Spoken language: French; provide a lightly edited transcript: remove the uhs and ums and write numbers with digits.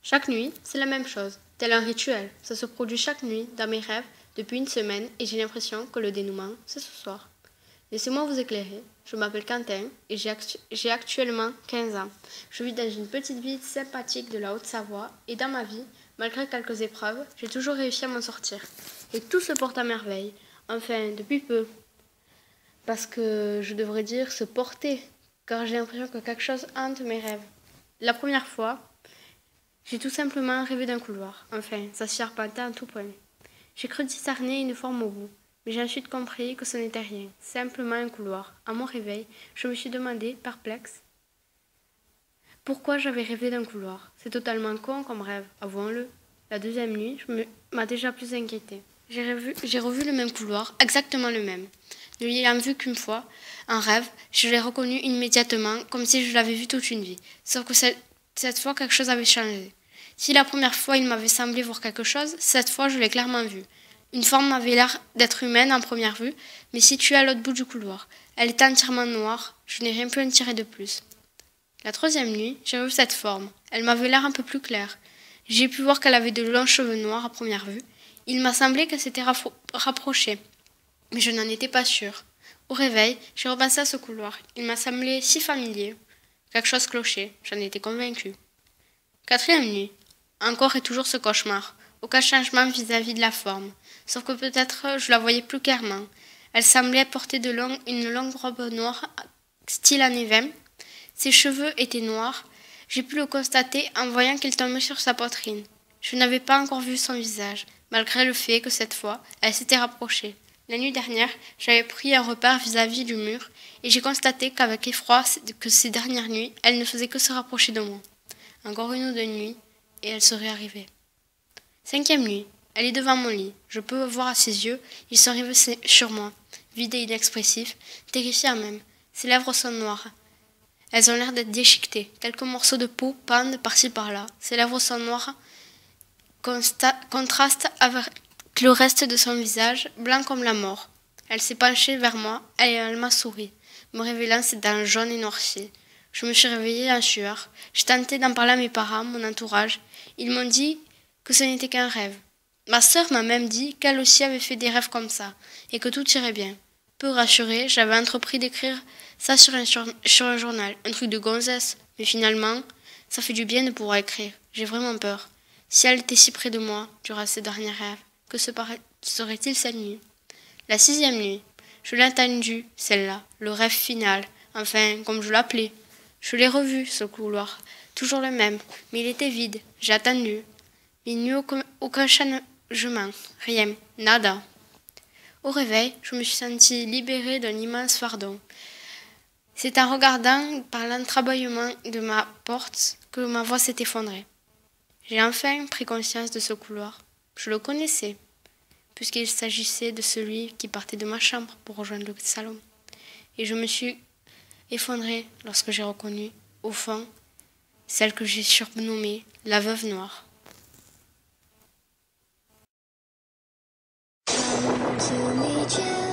Chaque nuit, c'est la même chose, tel un rituel. Ça se produit chaque nuit, dans mes rêves, depuis une semaine, et j'ai l'impression que le dénouement, c'est ce soir. Laissez-moi vous éclairer. Je m'appelle Quentin et j'ai actuellement 15 ans. Je vis dans une petite ville sympathique de la Haute-Savoie et dans ma vie, malgré quelques épreuves, j'ai toujours réussi à m'en sortir. Et tout se porte à merveille. Enfin, depuis peu. Parce que je devrais dire se porter, car j'ai l'impression que quelque chose hante mes rêves. La première fois, j'ai tout simplement rêvé d'un couloir. Enfin, ça se serpentait en tout point. J'ai cru discerner une forme au bout, mais j'ai ensuite compris que ce n'était rien, simplement un couloir. À mon réveil, je me suis demandé, perplexe, pourquoi j'avais rêvé d'un couloir. C'est totalement con comme rêve, avouons-le. La deuxième nuit, m'a déjà plus inquiétée. J'ai revu le même couloir, exactement le même. Ne l'ayant vu qu'une fois, en rêve, je l'ai reconnu immédiatement, comme si je l'avais vu toute une vie. Sauf que cette fois, quelque chose avait changé. Si la première fois, il m'avait semblé voir quelque chose, cette fois, je l'ai clairement vu. Une forme avait l'air d'être humaine en première vue, mais située à l'autre bout du couloir. Elle était entièrement noire, je n'ai rien pu en tirer de plus. La troisième nuit, j'ai revu cette forme. Elle m'avait l'air un peu plus claire. J'ai pu voir qu'elle avait de longs cheveux noirs à première vue. Il m'a semblé qu'elle s'était rapprochée, mais je n'en étais pas sûre. Au réveil, j'ai repensé à ce couloir. Il m'a semblé si familier. Quelque chose clochait, j'en étais convaincue. Quatrième nuit. Encore et toujours ce cauchemar. Aucun changement vis-à-vis de la forme. Sauf que peut-être je la voyais plus clairement. Elle semblait porter une longue robe noire, style années 20. Ses cheveux étaient noirs. J'ai pu le constater en voyant qu'il tombait sur sa poitrine. Je n'avais pas encore vu son visage, malgré le fait que cette fois, elle s'était rapprochée. La nuit dernière, j'avais pris un repère vis-à-vis du mur et j'ai constaté qu'avec effroi que ces dernières nuits, elle ne faisait que se rapprocher de moi. Encore une ou deux nuits, et elle serait arrivée. Cinquième nuit. Elle est devant mon lit. Je peux voir à ses yeux, ils sont rivés sur moi, vides et inexpressifs, terrifiants même. Ses lèvres sont noires. Elles ont l'air d'être déchiquetées. Quelques morceaux de peau pendent par-ci par-là. Ses lèvres sont noires, contrastent avec le reste de son visage, blanc comme la mort. Elle s'est penchée vers moi et elle m'a souri, me révélant ses dents jaunes et noircies. Je me suis réveillée en sueur. J'ai tenté d'en parler à mes parents, mon entourage. Ils m'ont dit que ce n'était qu'un rêve. Ma sœur m'a même dit qu'elle aussi avait fait des rêves comme ça, et que tout irait bien. Peu rassurée, j'avais entrepris d'écrire ça sur un journal, un truc de gonzesse. Mais finalement, ça fait du bien de pouvoir écrire. J'ai vraiment peur. Si elle était si près de moi, durant ces derniers rêves, que serait-il cette nuit? La sixième nuit. Je l'ai entendue, celle-là, le rêve final, enfin, comme je l'appelais. Je l'ai revu, ce couloir. Toujours le même, mais il était vide. J'ai attendu. Il n'y eut aucun changement. Rien. Nada. Au réveil, je me suis sentie libérée d'un immense fardeau. C'est en regardant par l'entrebâillement de ma porte que ma voix s'est effondrée. J'ai enfin pris conscience de ce couloir. Je le connaissais, puisqu'il s'agissait de celui qui partait de ma chambre pour rejoindre le salon. Et je me suis effondrée lorsque j'ai reconnu, au fond, celle que j'ai surnommée la veuve noire. Come to meet you.